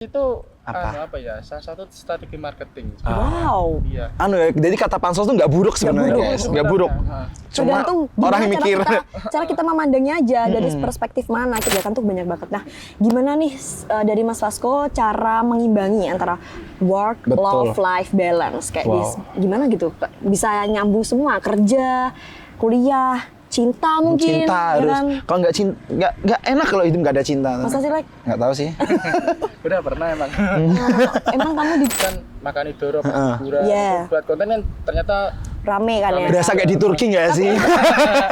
Itu Apa? apa ya? Salah satu strategi marketing. Wow. Iya. Jadi kata pansos tuh nggak buruk sebenarnya, buruk, guys. Nggak buruk. Cuma Tergantung orang yang gimana mikir. cara kita memandangnya aja dari perspektif mana. Kegiatan tuh banyak banget. Nah, gimana nih dari Mas Vasco cara mengimbangi antara work, Betul. love, life balance kayak Wow. gimana gitu? Bisa nyambung semua, kerja, kuliah, cinta mungkin. Cinta ya harus. kan? Kalau nggak cinta, nggak enak kalau hidup nggak ada cinta. Masa sih, Lek? Nggak tahu sih. Udah pernah emang. Emang kamu di Kan makan idorok, hiburan, Iya. buat konten kan ternyata rame kan ya? Berasa kayak di Turki nggak sih?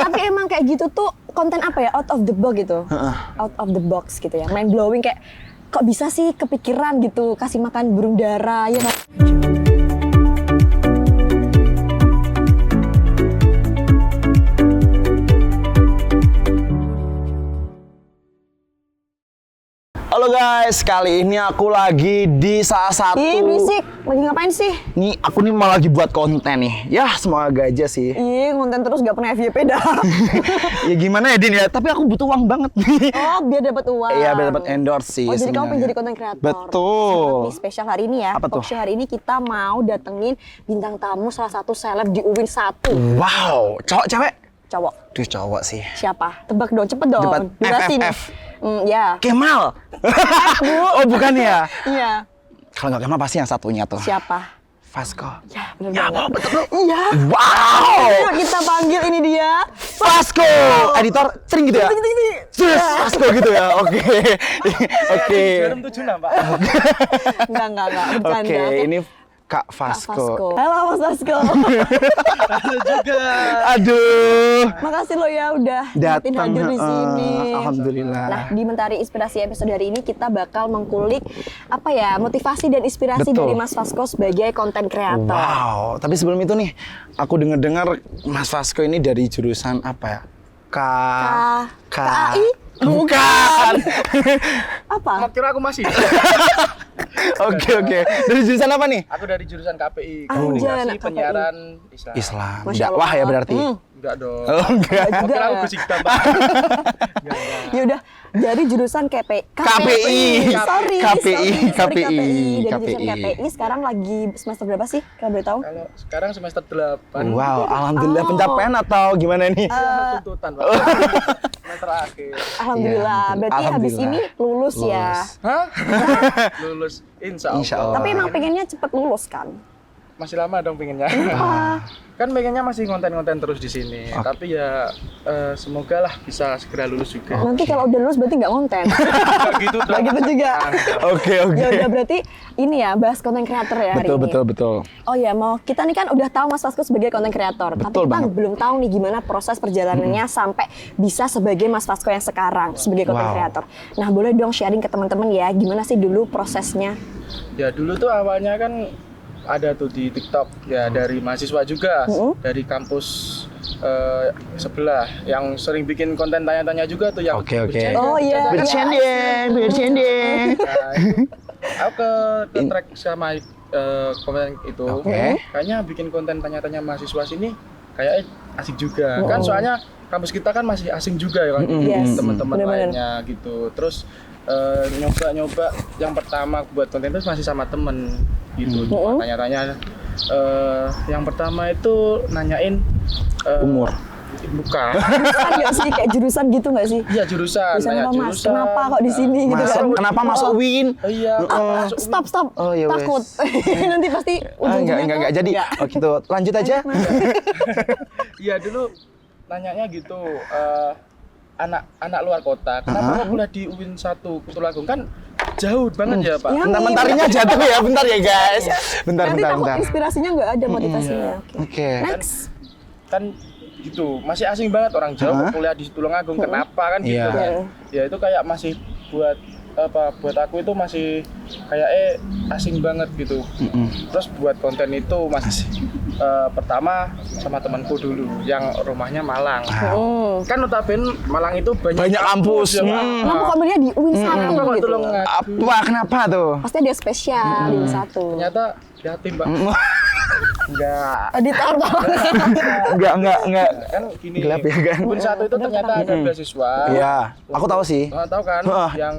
Tapi emang kayak gitu tuh konten apa ya, out of the box gitu, out of the box gitu ya, mind blowing kayak kok bisa sih kepikiran gitu kasih makan burung dara ya kan? Halo guys, kali ini aku lagi di salah satu. Ih berisik, lagi ngapain sih? Nih aku nih malah lagi buat konten nih. Ya semoga aja sih. Ih konten terus gak pernah FYP dah. Ya gimana ya Din ya? Tapi aku butuh uang banget nih. Oh biar dapat uang. Iya biar dapat endorse sih. Oh jadi kamu sebenarnya. pengen jadi konten kreator. Betul. Sangat nih spesial hari ini ya. Apa tuh? Talk show hari ini kita mau datengin bintang tamu salah satu seleb di UIN 1. Wow, cowok cewek? Cowok. Duh cowok sih. Siapa? Tebak dong, cepet dong. Cepat. Durasi nih. FFF. Ya. Kemal. Oh bukan ya? Iya. Kalau nggak Kemal pasti yang satunya tuh. Siapa? Vasco. Ya, bener Ya, banget. wow, betul. Iya. Wow. Yuk kita panggil ini dia. Vasco. Editor sering gitu ya? Yes, Vasco gitu ya. Oke. Oke. Jarum 7 Pak. Enggak, bercanda. Oke, ini Kak Kak Vasco. Halo Mas Vasco. Halo juga. Aduh. Makasih lo ya udah Datang hadir di sini. Alhamdulillah. Nah, di Mentari Inspirasi episode hari ini kita bakal mengkulik apa ya, motivasi dan inspirasi Betul. dari Mas Vasco sebagai konten kreator. Wow, tapi sebelum itu nih, aku dengar Mas Vasco ini dari jurusan apa ya? KAI? Bukan. Apa? Kira aku masih. Oke. Dari jurusan apa nih? Aku dari jurusan KPI, Anjay, Komunikasi anak KPI. Penyiaran Islam. Islam. Masya Dakwah ya Allah. berarti. Enggak dong. Oh, enggak. Kira aku ya. Gus Ikdam, Pak. Enggak. Ya udah, dari jurusan KPI. Sorry, KPI. Dari jurusan KPI. KPI sekarang lagi semester berapa sih? Kalau boleh tahu? Kalau sekarang semester 8. Wow, alhamdulillah Oh. pencapaian atau gimana nih? Tuntutan, Pak. Semester akhir. Alhamdulillah. Iya, Berarti habis alhamdulillah. ini lulus ya. Hah? Lulus insya Allah. Insya Allah. Tapi emang pengennya cepet lulus kan? Masih lama dong pengennya. Wah, Kan pengennya masih konten-konten terus di sini. Tapi ya semoga lah bisa segera lulus juga. nanti kalau udah lulus berarti nggak konten. Nggak gitu dong. Nggak gitu juga. Oke. Ya udah berarti ini ya bahas konten kreator ya hari ini. Betul. Oh ya, mau kita nih kan udah tahu Mas Vasco sebagai konten kreator, tapi Betul kita banget. belum tahu nih gimana proses perjalanannya sampai bisa sebagai Mas Vasco yang sekarang sebagai konten Wow. kreator. Nah, boleh dong sharing ke teman-teman ya, gimana sih dulu prosesnya? Ya dulu tuh awalnya kan ada tuh di TikTok ya dari mahasiswa juga dari kampus sebelah yang sering bikin konten tanya-tanya juga tuh yang Oke. bercanda, Oh, iya. Bercanda. Nah, aku ke track sama komen itu Oke. kayaknya bikin konten tanya-tanya mahasiswa sini kayak asik juga kan soalnya kampus kita kan masih asing juga ya kan Yes, teman-teman bener-bener. lainnya gitu terus nyoba yang pertama buat konten itu masih sama temen gitu tanya-tanya yang pertama itu nanyain Umur. bukan Jurusan nggak sih, kayak jurusan gitu nggak sih? iya jurusan Jurusan nanya apa Mas? Kenapa kok di sini gitu Mas, kan? kenapa masuk Win? iya masuk Stop. Oh, ya wes. Takut. Nanti pasti ujung-ujungnya Enggak jadi. Nggak. Oh gitu. Lanjut aja. iya dulu nanyanya gitu anak luar kota kenapa kok kuliah di UIN 1 Tulungagung kan jauh banget ya Pak Ya, Bentar-mentarinya jatuh ya, bentar ya guys. Bentar. Nanti takut inspirasinya nggak ada motivasinya. Oke. Oke. Next. kan gitu masih asing banget orang Jawa kuliah di Tulungagung kenapa kan gitu Iya. kan ya itu kayak masih buat aku itu masih kayak asing banget gitu terus buat konten itu pertama sama temanku dulu yang rumahnya Malang kan notabene Malang itu banyak kampus. ya, Pak. Kenapa kok milihnya di UIN 1 Kenapa gitu? Tulungagung? Apa kenapa tuh? Pasti ada spesial di UIN 1. Ternyata yatim Mbak enggak Editor dong. Enggak. kan gini Gelap ya, kan? UIN 1 itu ternyata ada beasiswa Iya, aku tahu sih. tahu kan Heeh. yang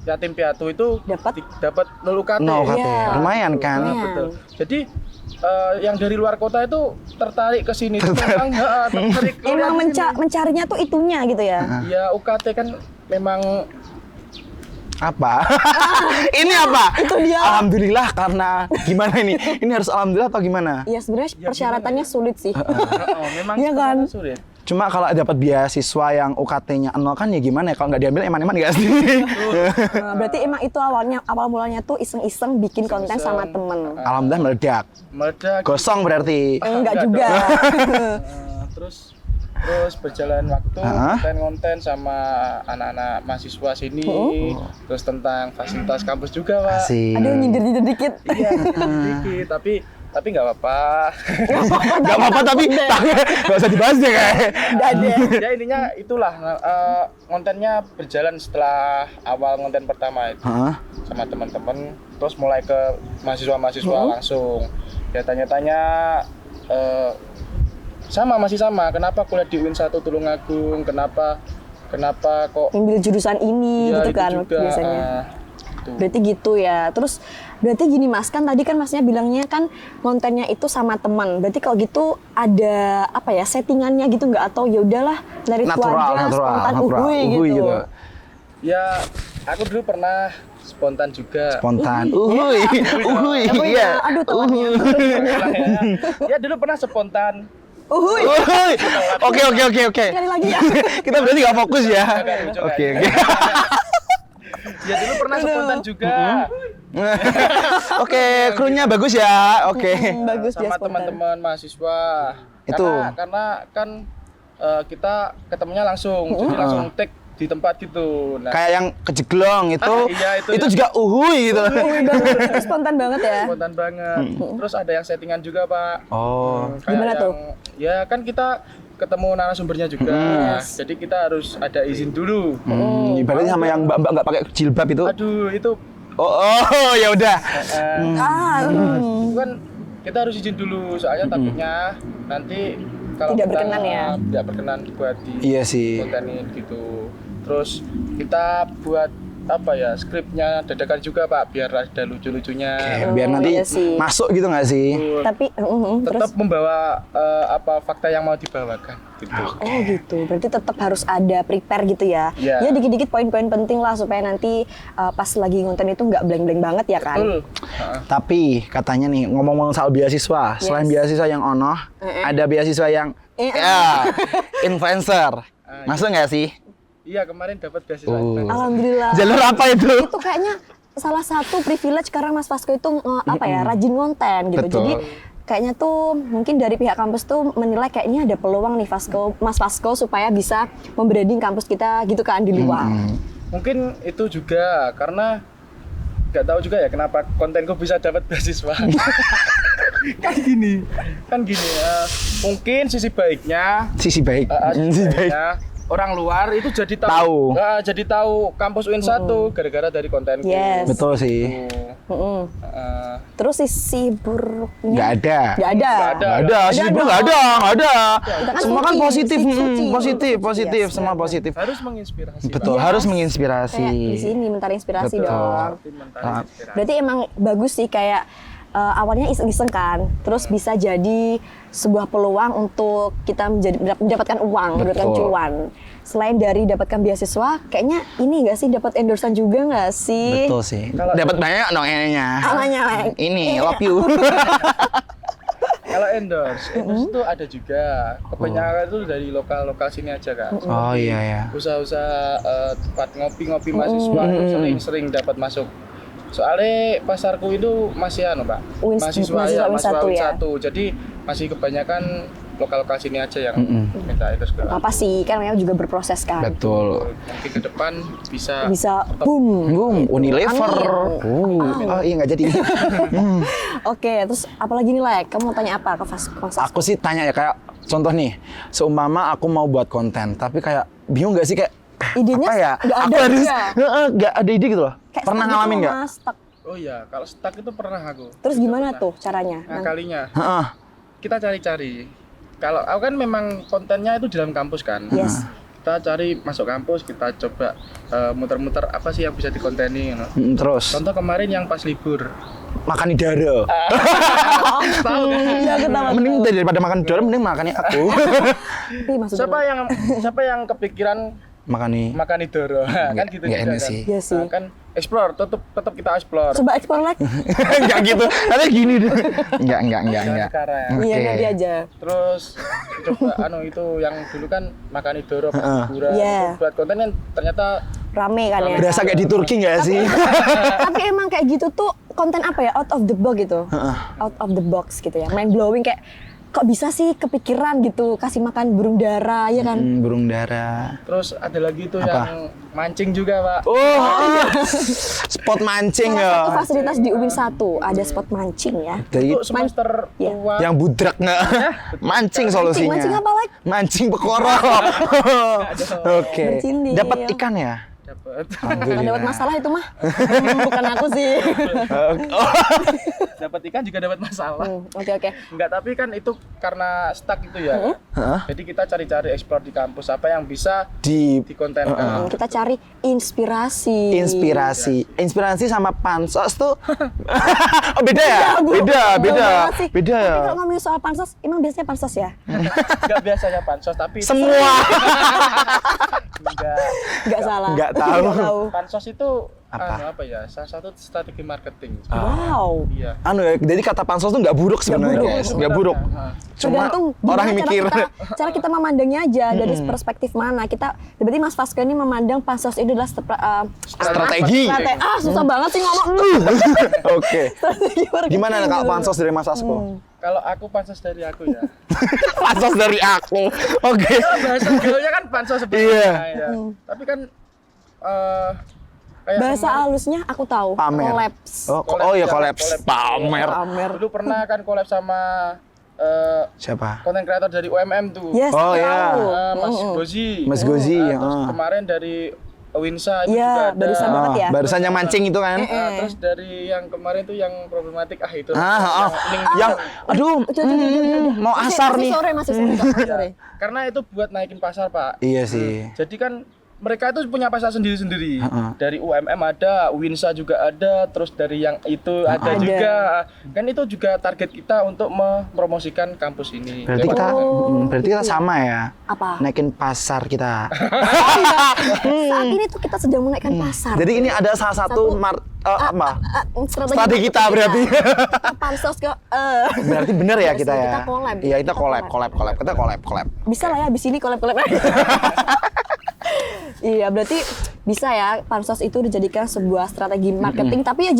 yatim piatu itu Dapat? dapat 0 UKT. No, UKT. Iya. Lumayan kan? Nah, Lumayan. betul. Jadi yang dari luar kota itu tertarik ke sini tuh memang tertarik ke Emang sini. mencarinya tuh itunya gitu ya. Ya UKT kan memang Apa? Ini apa? Itu dia. Alhamdulillah karena gimana ini? Ini harus alhamdulillah atau gimana? Ya sebenarnya persyaratannya sulit sih. memang Iya kan? sulit. Cuma kalau dapat beasiswa yang UKT-nya 0 kan ya gimana ya? Kalau nggak diambil eman-eman nggak sih? Nah, berarti emang itu awal mulanya tuh iseng-iseng bikin konten sama temen. Alhamdulillah meledak. Meledak. Gosong berarti. Enggak juga. Terus berjalan waktu konten sama anak-anak mahasiswa sini, terus tentang fasilitas kampus juga, Pak. Asik. Aduh, nyindir dikit. Iya, sedikit, tapi nggak apa-apa. Nggak apa-apa tapi nggak usah dibahas deh kayak. Udah deh. Ya intinya itulah kontennya berjalan setelah awal konten pertama itu sama teman-teman, terus mulai ke mahasiswa-mahasiswa langsung. Ya tanya-tanya masih sama, kenapa kuliah di UIN 1 Tulungagung, kenapa kok Ambil jurusan ini ya, gitu itu kan juga, biasanya. gitu. Berarti gitu ya. Terus berarti gini Mas, kan tadi kan Masnya bilangnya kan kontennya itu sama teman. Berarti kalau gitu ada apa ya settingannya gitu nggak, atau ya udahlah dari itu aja spontan uhuy gitu. Ya aku dulu pernah spontan juga. Spontan. Uhuy. Iya. Aduh temannya. Ya dulu pernah spontan. Uhuy. Oke. Sekali lagi ya. Kita berarti nggak fokus ya. Coba. Oke. Ya dulu pernah spontan juga. Oke, krunya bagus ya. Oke. Bagus dia Sama spontan. teman-teman mahasiswa. Itu. Karena kan kita ketemunya langsung, jadi langsung take di tempat gitu. Nah, Kayak yang kejeglong itu. iya, itu ya. juga uhuy gitu. Uhuy banget. Itu spontan banget ya. spontan banget. Terus ada yang settingan juga, Pak. Oh. Kayak Gimana tuh? Ya kan kita ketemu narasumbernya juga. Jadi kita harus ada izin dulu. Ibaratnya sama yang mbak-mbak nggak pakai jilbab itu. Aduh, itu Ya udah. itu kan kita harus izin dulu, soalnya takutnya nanti kalau Tidak kita berkenan ya? tidak berkenan buat di Iya sih. kontenin gitu. Terus kita buat apa ya, skripnya dadakan juga, Pak, biar ada lucu-lucunya. Biar nanti iya sih. masuk gitu nggak sih? Tapi Tetap terus membawa apa fakta yang mau dibawakan gitu. oh gitu. Berarti tetap harus ada prepare gitu ya. Iya. Ya dikit-dikit poin-poin penting lah supaya nanti pas lagi ngonten itu nggak blank-blank banget ya kan. Betul. Tapi katanya nih ngomong-ngomong soal beasiswa, selain beasiswa yang ono, ada beasiswa yang ya influencer. Masuk nggak sih? Iya, kemarin dapat beasiswa. Alhamdulillah. Jalur apa itu? Itu kayaknya salah satu privilege karena Mas Vasco itu rajin konten gitu. Betul. Jadi kayaknya tuh mungkin dari pihak kampus tuh menilai kayaknya ada peluang nih Mas Vasco supaya bisa membranding kampus kita gitu kan di luar. Mungkin itu juga karena nggak tahu juga ya kenapa kontenku bisa dapat beasiswa. kan gini, mungkin sisi baiknya Sisi baik. sisi baiknya orang luar itu jadi tahu. Jadi tahu kampus UIN 1 gara-gara dari kontenku. Yes. Betul sih. Terus sisi buruknya Nggak ada. Nggak ada. Nggak ada, sisi buruk nggak ada. Kita kan Semua kan suci, positif, suci. positif, Yes, semua positif. Harus menginspirasi. Betul, harus menginspirasi. Kayak di sini mencari inspirasi Betul. dong. Berarti emang bagus sih kayak awalnya iseng-iseng kan, terus bisa jadi sebuah peluang untuk kita mendapatkan uang, mendapatkan Betul. cuan. Selain dari dapatkan beasiswa, kayaknya ini nggak sih dapat endorsean juga nggak sih? Betul sih. Dapat banyak dong ininya. Namanya Ini love you. Kalau endorse itu ada juga. Kebanyakan itu dari lokal sini aja kan. Oh iya ya. Usaha-usaha tempat ngopi-ngopi mahasiswa itu sering dapat masuk. Soalnya pasarku itu masih Pak. Mahasiswa Win satu ya. Jadi masih kebanyakan lokal sini aja yang minta itu segala. Apa sih kan memang juga berproses kan. Betul. Mungkin ke depan bisa Boom. Unilever. Amin. Oh iya nggak jadi. Oke, terus apalagi nih Lek? Kamu mau tanya apa ke Mas Vasco? Aku sih tanya ya kayak contoh nih, seumpama aku mau buat konten, tapi kayak bingung nggak sih kayak Idenya apa ya? nggak Aku ada harus juga. nggak ada ide gitu loh. Kayak Pernah stuck gitu ngalamin loh, nggak? Mas, stuck. Oh iya, kalau stuck itu pernah aku. Terus gimana tuh caranya? Nah, kalinya Heeh. kita cari-cari. Kalau aku kan memang kontennya itu di dalam kampus kan. Yes. kita cari masuk kampus, kita coba muter-muter apa sih yang bisa dikonteni. Terus Contoh kemarin yang pas libur. makan idara. Tahu kan? Iya, aku tahu. Mending daripada makan idara mending makannya aku. Tapi maksudnya Siapa yang kepikiran makan idoro? Kan gitu nggak juga enak kan. sih. Iya sih. Kan explore, tetap kita explore. Coba explore lagi. Enggak gitu. Tapi gini deh. Enggak. Jangan sekarang. Iya, Oke. nanti aja. Terus coba itu yang dulu kan makan idoro pas liburan. Iya. Terus buat konten kan ternyata Rame kan ya. Berasa kayak di Turki nggak sih? Tapi emang kayak gitu tuh konten apa ya, out of the box gitu. Out of the box gitu ya. Mind blowing, kayak kok bisa sih kepikiran gitu kasih makan burung dara ya kan. Burung dara. terus ada lagi tuh Apa? yang mancing juga, Pak. Oh, spot mancing Salah satu ya. fasilitas di UIN 1 ada spot mancing ya. Dari Untuk semester Iya. tua. yang budrak nggak? Mancing solusinya. Mancing apa lagi? Mancing bekorok. Oke. Bercindil. Dapat ikan ya? Dapat. Bukan dapat masalah itu mah. Bukan aku sih. Oh. Dapat ikan juga dapat masalah. Oke. Enggak, tapi kan itu karena stuck itu ya. Hah? Jadi kita cari-cari explore di kampus apa yang bisa Di dikontenkan. Kita cari inspirasi. inspirasi sama pansos tuh. Oh, beda ya? Beda. banget sih. Beda Tapi ya. kalau ngomongin soal pansos, emang biasanya pansos ya? Enggak biasanya pansos, tapi Semua. enggak. Nggak salah. Nggak tahu. Pansos itu Apa? apa ya? Salah satu strategi marketing. Wow. Iya. Ya, jadi kata pansos tuh nggak buruk sebenarnya, buruk. guys. Nggak buruk. Cuma Tergantung orang gimana yang mikir. cara kita memandangnya aja dari perspektif mana. Berarti Mas Vasco ini memandang pansos itu adalah Strategi. susah banget sih ngomong. Oke. Strategi marketing. Gimana kalau pansos dari Mas Asko? Kalau aku pansos dari aku ya. Pansos dari aku. Oke. Bahasa gaulnya kan pansos sebenarnya. Iya. Ya. Tapi kan kayak Bahasa kemarin halusnya aku tahu. Pamer. Collapse. Oh iya, collapse. Pamer. Pamer. dulu pernah kan collab sama Siapa? konten kreator dari UMM tuh. Yes, Oh, aku iya. tahu. Mas Gozi. Mas Gozi. Terus kemarin dari Winsa itu Iya, juga ada. barusan banget ya. Barusan yang mancing itu kan? Terus dari yang kemarin tuh yang problematik itu. Yang aduh, mau asar Masih nih. sore, masih sore. Karena itu buat naikin pasar, Pak. Iya sih. Jadi kan mereka itu punya pasar sendiri-sendiri. Dari UMM ada, Winsa juga ada, terus dari yang itu ada juga. Kan itu juga target kita untuk mempromosikan kampus ini. Berarti kita sama ya. Apa? Naikin pasar kita. Saat ini tuh kita sedang menaikkan pasar. Jadi ini ada salah satu apa? Strategi kita berarti. Pansos ke Berarti bener ya kita ya. Kita collab. Iya, kita collab. Kita collab. bisa lah ya di sini collab. Iya, berarti bisa ya pansos itu dijadikan sebuah strategi marketing, tapi ya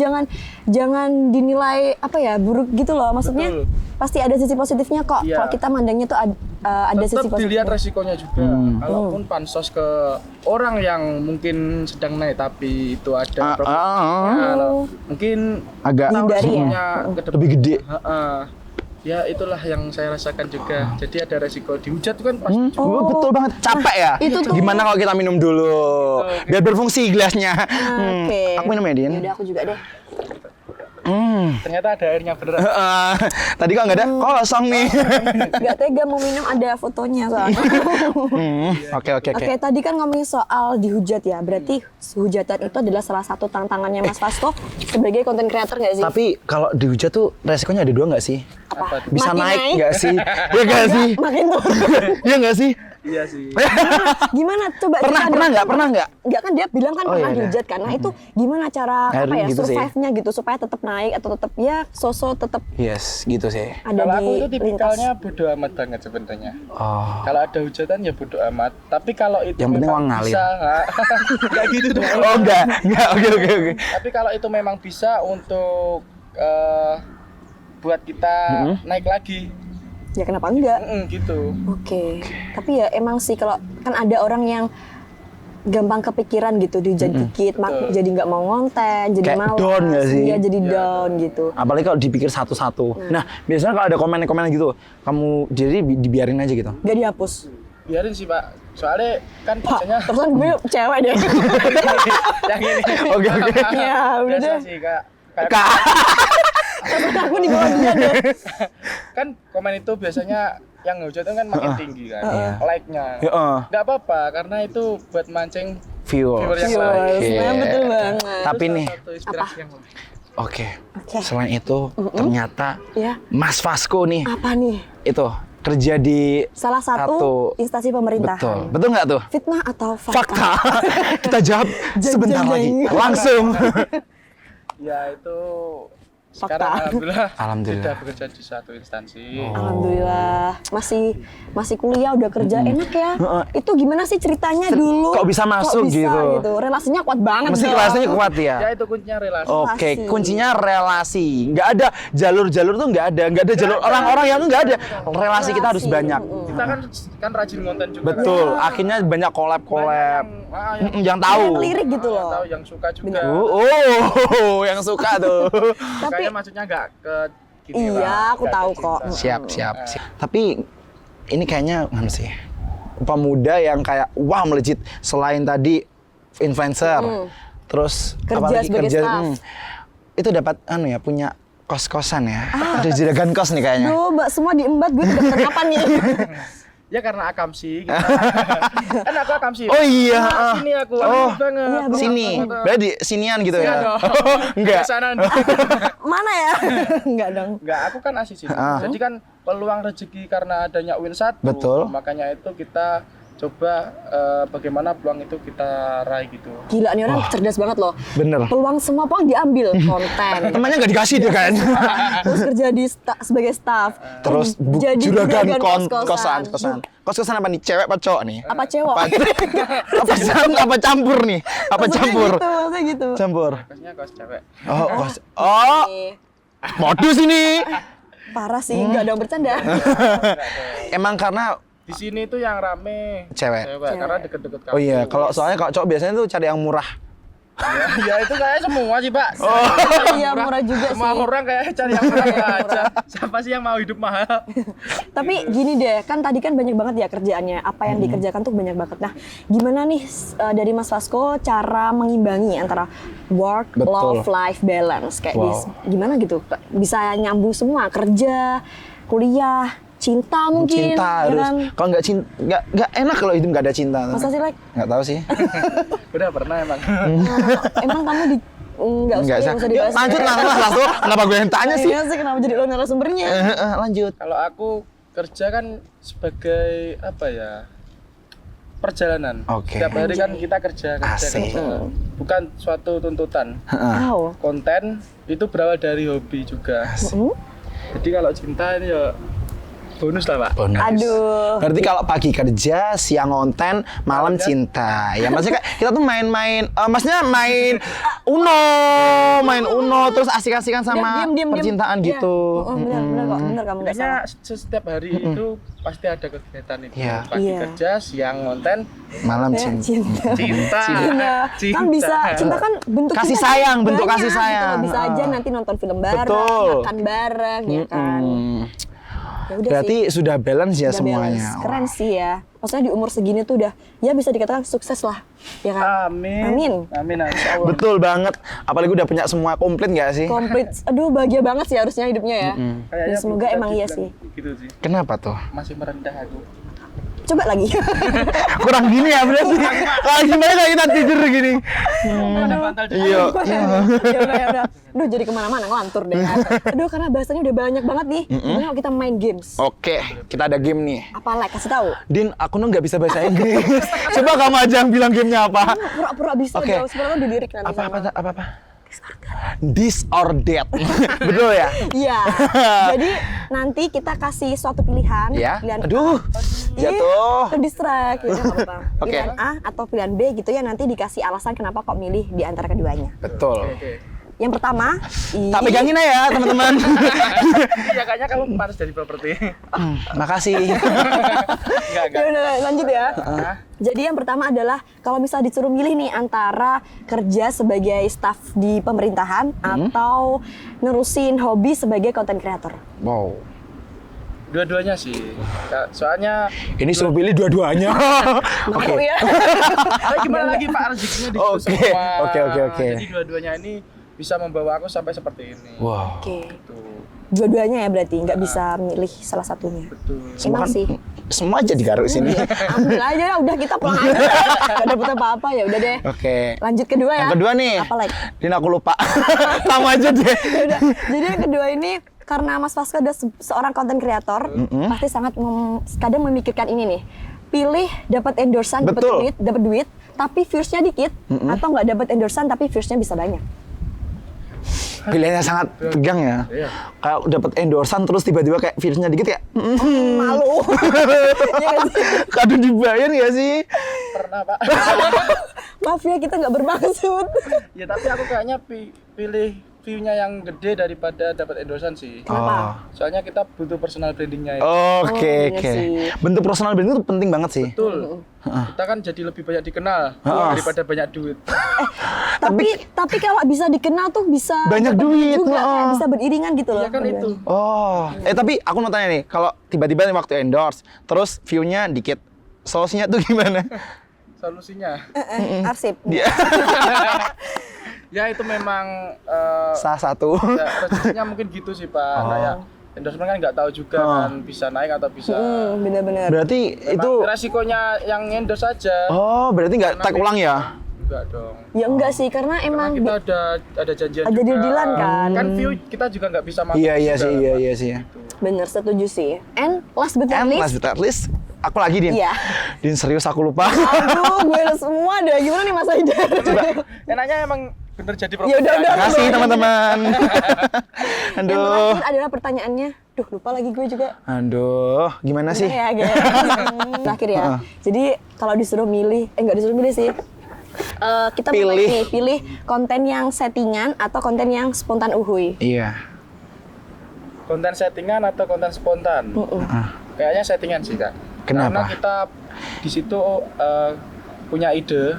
jangan dinilai apa ya buruk gitu loh. Maksudnya Betul. pasti ada sisi positifnya kok. Iya. Kalau kita mandangnya tuh ada sisi Tetap dilihat positifnya. resikonya juga. Kalaupun pansos ke orang yang mungkin sedang naik tapi itu ada problem. Mungkin Agak Hindari ya. punya lebih gede. Ya itulah yang saya rasakan juga. Jadi ada resiko dihujat tuh kan pasti. Betul banget, capek ya. Itu tuh. Gimana kalau kita minum dulu? Biar berfungsi gelasnya. Oke. Aku minum ya, Din. Yaudah, aku juga deh. Ternyata ada airnya beneran. Tadi kok nggak ada kosong nih. Gak tega mau minum, ada fotonya soalnya. Oke. Oke, tadi kan ngomongin soal dihujat ya. Berarti hujatan itu adalah salah satu tantangannya Mas Vasco sebagai konten creator nggak sih? Tapi kalau dihujat tuh resikonya ada dua nggak sih? Apa tuh? Bisa Makin naik naik. nggak sih? Iya nggak sih? Makin tuh. Iya nggak sih? Iya sih. Gimana? Coba Pernah cerita dong. nggak? Enggak kan dia bilang kan Oh, pernah iya, iya. dihujat kan. Nah, itu gimana cara apa ya Gitu sih. survive-nya gitu supaya tetap naik atau tetap ya sosok tetap Yes, gitu sih. ada Kalau di aku itu tipikalnya lintas. bodo amat banget sebenarnya. Oh. Kalau ada hujatan ya bodo amat. Tapi kalau itu Yang penting memang uang ngalir. bisa, nggak gitu dong. Oh enggak. Oke. Tapi kalau itu memang bisa untuk buat kita naik lagi, Ya kenapa enggak? gitu. Oke. Tapi ya emang sih kalau kan ada orang yang gampang kepikiran gitu dihujat dikit, jadi nggak mau ngonten, jadi Kayak malas. down nggak sih? Iya, jadi down gitu. Apalagi kalau dipikir satu-satu. Nah, biasanya kalau ada komen-komen gitu, kamu jadi dibiarin aja gitu. Gak dihapus. Biarin sih, Pak. Soalnya kan Pak, biasanya terusan gue cewek deh. yang ini. Oke. Ya, udah Biasa deh. sih kayak Aku di bawah dia deh. kan komen itu biasanya yang hujat itu kan makin tinggi kan, like-nya. Nggak apa-apa, karena itu buat mancing viewer yang Viewers, lain. nah, betul banget. Tapi Itu nih, salah satu inspirasi yang lain. oke. Oke. Selain itu, ternyata Ya, Mas Vasco nih, apa nih? itu kerja di Salah satu instansi pemerintahan. Betul nggak tuh? Fitnah atau fakta? Fakta. Kita jawab sebentar jeng. lagi. Langsung. Ya itu Fakta. sekarang Alhamdulillah. tidak bekerja di satu instansi. Alhamdulillah masih kuliah udah kerja enak ya. Itu gimana sih ceritanya dulu? kok bisa masuk gitu? Relasinya kuat banget. Mesti dong. kelasnya kuat Ya ya. itu kuncinya relasi. Oke, Relasi. kuncinya relasi. Nggak ada jalur-jalur tuh nggak ada jalur orang-orang yang tuh nggak ada. Relasi kita harus Relasi. banyak. Kita kan rajin konten juga. Betul. Ya. Akhirnya banyak collab-collab. Yang Yang tahu. lirik gitu loh. Tahu yang suka juga. Oh, yang suka tuh. Tapi Makanya maksudnya nggak ke gini Iya, lah, aku nggak tahu ke kok. cinta. Siap. Tapi ini kayaknya mana sih? Pemuda yang kayak wah melejit selain tadi influencer, terus Kerja apalagi sebagai staff. itu dapat punya kos-kosan ya. Ada juragan kos nih kayaknya. Duh, mbak semua diembat gue tidak kenapa nih. Ya karena akamsi. Gitu. Kan aku akamsi. Oh iya. Nah, sini aku. Oh, banget. iya, bener. Sini. Berarti sinian gitu Iya ya. dong. Enggak. Ke sana. Mana ya? Enggak dong. Enggak, aku kan asisten. Jadi kan peluang rezeki karena adanya Win1. Betul. Makanya itu kita coba bagaimana peluang itu kita raih gitu. Gila nih orang cerdas banget loh. Bener. Peluang semua peluang diambil, konten. Temannya nggak dikasih dia kan. Terus kerja di sebagai staff. Terus jadi juragan kos-kosan. kosan. Kos-kosan apa nih? Cewek apa cowok nih? Apa cewek? Apa campur nih? Apa campur? Maksudnya gitu. Campur. Kosnya kos cewek. Oh, Nih, modus ini. parah sih, enggak ada yang bercanda. Emang karena Di sini tuh yang rame Cewek. karena deket-deket kampus. oh iya, kalau soalnya kalau cowok biasanya tuh cari yang murah. Ya itu kayak semua sih, Pak. Iya, murah juga Semua sih. orang kayak cari yang murah aja. Siapa sih yang mau hidup mahal? Tapi gini deh, kan tadi kan banyak banget ya kerjaannya. Apa yang dikerjakan tuh banyak banget. Nah, gimana nih dari Mas Vasco cara mengimbangi antara work, Betul. love, life balance kayak Wow. gimana gitu? Bisa nyambung semua, kerja, kuliah, cinta mungkin. Cinta ya harus. kan? Kalau nggak cinta, nggak enak kalau hidup nggak ada cinta. Masa sih, like? Nggak tahu sih. Udah pernah emang. Emang kamu di nggak usah, Nggak ya, usah. nggak usah Yuk, dibahas. lanjut lah, Mas. Kenapa gue yang tanya sih? Iya sih, kenapa jadi lo narasumbernya? Lanjut. Kalau aku kerja kan sebagai apa ya? Perjalanan. Oke. Setiap hari kan kita kerja. Asik. Bukan suatu tuntutan. Wow. Konten itu berawal dari hobi juga. Hmm? Jadi kalau cinta ini ya bonus lah, Pak. Bonus. Aduh. Berarti kalau pagi kerja, siang konten, malam cinta. Ya maksudnya kayak kita tuh main-main, maksudnya main Uno, terus asik-asikan sama Diem. percintaan Iya. gitu. Bener kok, bener kamu nggak Intinya salah. setiap hari itu pasti ada kegiatan itu. Iya. Pagi Iya. kerja, siang konten, Malam Ya, cinta. cinta. cinta. Kan bisa, cinta kan bentuk Kasih cinta sayang, bentuk banyak kasih gitu sayang. loh. Bisa aja nanti nonton film bareng, Betul. makan bareng, ya kan. Ya udah Berarti sudah balance ya udah semuanya. balance. Keren sih ya. Maksudnya di umur segini tuh udah, ya bisa dikatakan sukses lah, ya kan? Amin. Insya Allah. Betul banget. Apalagi udah punya semua komplit nggak sih? Komplit. Aduh, bahagia banget sih harusnya hidupnya ya. Kayaknya Dan semoga bisa emang iya dibilang sih. Gitu sih. Kenapa tuh? Masih merendah aku. Coba lagi. Kurang gini ya berarti. Kalau gimana kalau kita tidur gini? Ada bantal di- Iya. Ya udah. Aduh, jadi kemana-mana ngelantur deh. Aduh, karena bahasanya udah banyak banget nih. Gimana kalau kita main games? Oke, kita ada game nih. Apa like? Kasih tahu. Din, aku tuh nggak bisa bahasa Inggris. Coba kamu aja yang bilang gamenya apa? Pura-pura bisa Oke. jauh. Sebenarnya dilirik nanti sama. Apa? This or that. Betul ya? Iya. Jadi nanti kita kasih suatu pilihan. Ya. Pilihan Aduh, jatuh. Terdistract. Ya, nggak apa-apa. Oke. Pilihan A atau pilihan B gitu ya. Nanti dikasih alasan kenapa kok milih di antara keduanya. Betul. Oke. Yang pertama, Tak pegangin aja ya, teman-teman. Iya, kayaknya kamu pantas jadi properti. Makasih. Enggak. Ya udah, lanjut ya. Jadi yang pertama adalah kalau misalnya disuruh milih nih antara kerja sebagai staf di pemerintahan atau nerusin hobi sebagai content creator. Wow. Dua-duanya sih. Soalnya Ini suruh pilih dua-duanya. Mau ya? gimana lagi Pak rezekinya di situ Oke. semua. Oke. Jadi dua-duanya ini bisa membawa aku sampai seperti ini. Wow. Oke. Gitu. Dua-duanya ya berarti, nggak bisa milih salah satunya. Betul. Semua Emang kan, sih. semua aja digaruk sini. Ambil aja, udah kita pulang aja. Gak dapet apa-apa, ya udah deh. Oke. Lanjut kedua ya. Yang kedua nih. Apa lagi? Din aku lupa. Sama aja deh. Ya udah. Jadi yang kedua ini karena Mas Vasco udah seorang konten kreator, pasti sangat kadang memikirkan ini nih. Pilih dapat endorsan, Betul. dapat duit, tapi views-nya dikit, atau nggak dapat endorsan tapi views-nya bisa banyak. Pilihannya sangat tegang ya. Iya. Kayak dapat endorsan terus tiba-tiba kayak virusnya dikit kayak Malu. Iya nggak sih? kado dibayar ya sih? Pernah, Pak. Maaf ya, kita nggak bermaksud. Ya tapi aku kayaknya pilih view-nya yang gede daripada dapat endorsan sih. Oh. Soalnya kita butuh personal branding-nya itu. Oke, bener oke. sih. Bentuk personal branding itu penting banget sih. Betul. Kita kan jadi lebih banyak dikenal daripada banyak duit. Tapi kalau bisa dikenal tuh bisa Banyak dapat duit, juga, kayak oh. bisa beriringan gitu loh. Iya kan itu. Oh, tapi aku mau tanya nih, kalau tiba-tiba nih waktu endorse, terus view-nya dikit, solusinya tuh gimana? Solusinya. Arsip. Dia Ya itu memang salah satu. ya, rezekinya mungkin gitu sih Pak. Kayak endorsement kan nggak tahu juga kan bisa naik atau bisa. Bener-bener. Berarti Memang itu, resikonya yang endorse aja. oh berarti nggak tag ulang ya? Enggak dong. Ya enggak sih, karena Karena emang kita ada janjian ada juga. deal-dealan kan. Kan view kita juga nggak bisa masuk. Iya juga, sih, Pak. iya sih. bener setuju sih. And last but not And least, last but not least, aku lagi Din. Iya. Din serius aku lupa. aduh gue udah semua deh. Gimana nih Mas Haidar? Enaknya emang bener jadi Ya udah, Terima kasih teman-teman. Yang Aduh, terakhir adalah pertanyaannya. Duh, lupa lagi gue juga. aduh, gimana sih? Bentar ya, guys. Terakhir ya. Jadi kalau disuruh milih, nggak disuruh milih sih. Kita mau Pilih. nih, pilih konten yang settingan atau konten yang spontan uhuy. Iya. Konten settingan atau konten spontan? Kayaknya settingan sih Kak. Karena Kenapa? kita di situ punya ide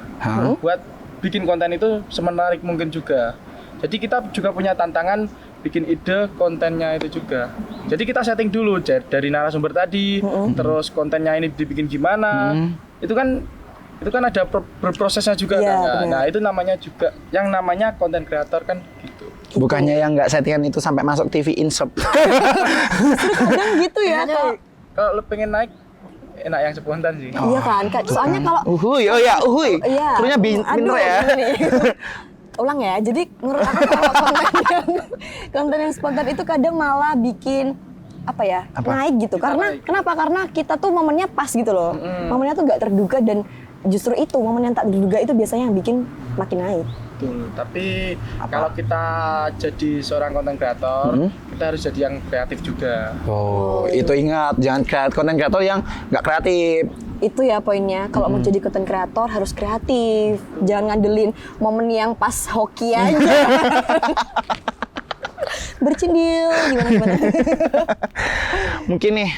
buat bikin konten itu semenarik mungkin juga. Jadi kita juga punya tantangan bikin ide kontennya itu juga. Jadi kita setting dulu dari narasumber tadi, terus kontennya ini dibikin gimana. Itu kan ada berprosesnya juga Iya, kan. benar. Nah, itu namanya juga yang namanya konten kreator kan gitu. Bukannya yang nggak settingan itu sampai masuk TV Insert. Kadang gitu ya. Kalau lu pengen naik enak yang spontan sih. Iya kan, Kak. Soalnya kalau Uhuy, oh ya, uhuy. iya. Terusnya bener ya. gimana nih? Ulang ya. Jadi menurut aku kalau konten yang spontan itu kadang malah bikin apa ya? Naik gitu. Karena naik. kenapa? Karena kita tuh momennya pas gitu loh. Momennya tuh nggak terduga dan justru itu momen yang tak terduga itu biasanya yang bikin makin naik. Betul. Tapi kalau kita jadi seorang konten kreator, kita harus jadi yang kreatif juga. Oh, itu ingat, jangan konten kreator yang nggak kreatif. Itu ya poinnya. Kalau mau jadi konten kreator harus kreatif. Jangan ngandelin momen yang pas hoki aja. Bercindil gimana? Mungkin nih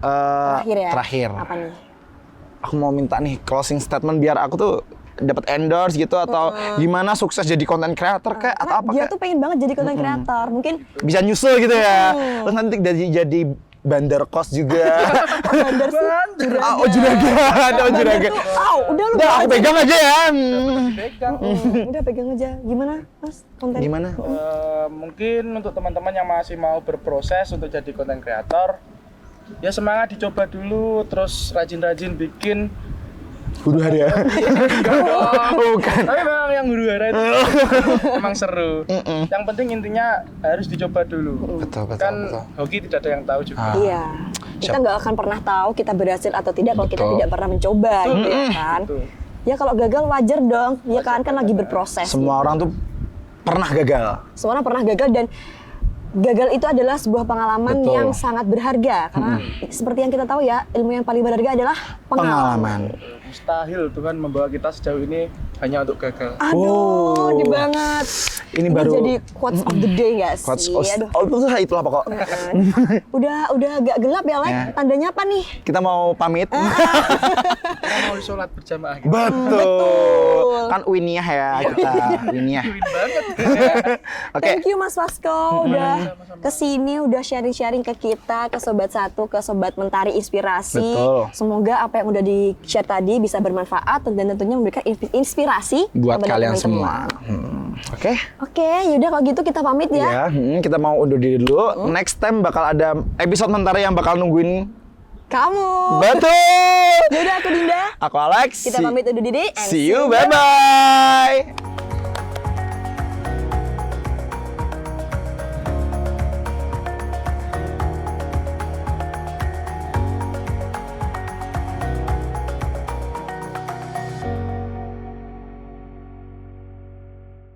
Terakhir ya. terakhir. Apa nih? Aku mau minta nih closing statement biar aku tuh dapat endorse gitu atau gimana sukses jadi konten kreator kayak atau apa Dia kayak tuh pengen banget jadi konten kreator. Mungkin bisa nyusul gitu ya. Terus nanti jadi bandar kos juga. bandar sih. Oh juragan, oh juragan. Udah lu Udah aku aja. pegang aja ya. Pegang. Udah pegang aja. Gimana, Mas? Konten. Gimana? Mungkin untuk teman-teman yang masih mau berproses untuk jadi konten kreator, ya semangat dicoba dulu, terus rajin-rajin bikin. Huru hara. Bukan. Tapi memang yang huru hara itu emang seru. Yang penting intinya harus dicoba dulu. Betul, betul, Kan betul. hoki tidak ada yang tahu juga. Iya. Kita nggak akan pernah tahu kita berhasil atau tidak kalau kita Betul. tidak pernah mencoba, gitu ya kan? Betul. Ya kalau gagal wajar dong. Ya kan lagi berproses. Semua orang tuh pernah gagal. Semua orang pernah gagal dan gagal itu adalah sebuah pengalaman Betul. yang sangat berharga karena seperti yang kita tahu ya, ilmu yang paling berharga adalah pengalaman. Mustahil Tuhan membawa kita sejauh ini hanya untuk gagal. Aduh, di banget. Ini baru jadi quotes of the day nggak sih? quotes Aduh. itulah pokok. Udah agak gelap ya, Lek. Ya. Tandanya apa nih? Kita mau pamit. Kita mau sholat berjamaah gitu. Betul. Kan Winiyah ya kita. Winiyah. Win banget. Oke. Thank you Mas Vasco udah kesini, udah sharing-sharing ke kita, ke Sobat Satu, ke Sobat Mentari Inspirasi. Betul. Semoga apa yang udah di-share tadi nanti bisa bermanfaat dan tentunya memberikan inspirasi buat kepada kalian teman-teman. semua. Oke. Oke, yaudah kalau gitu kita pamit ya. Ya, kita mau undur diri dulu. Next time bakal ada episode Mentari yang bakal nungguin Kamu. betul. Yaudah, aku Dinda. Aku Alex. Kita pamit undur diri. And See you. Bye bye.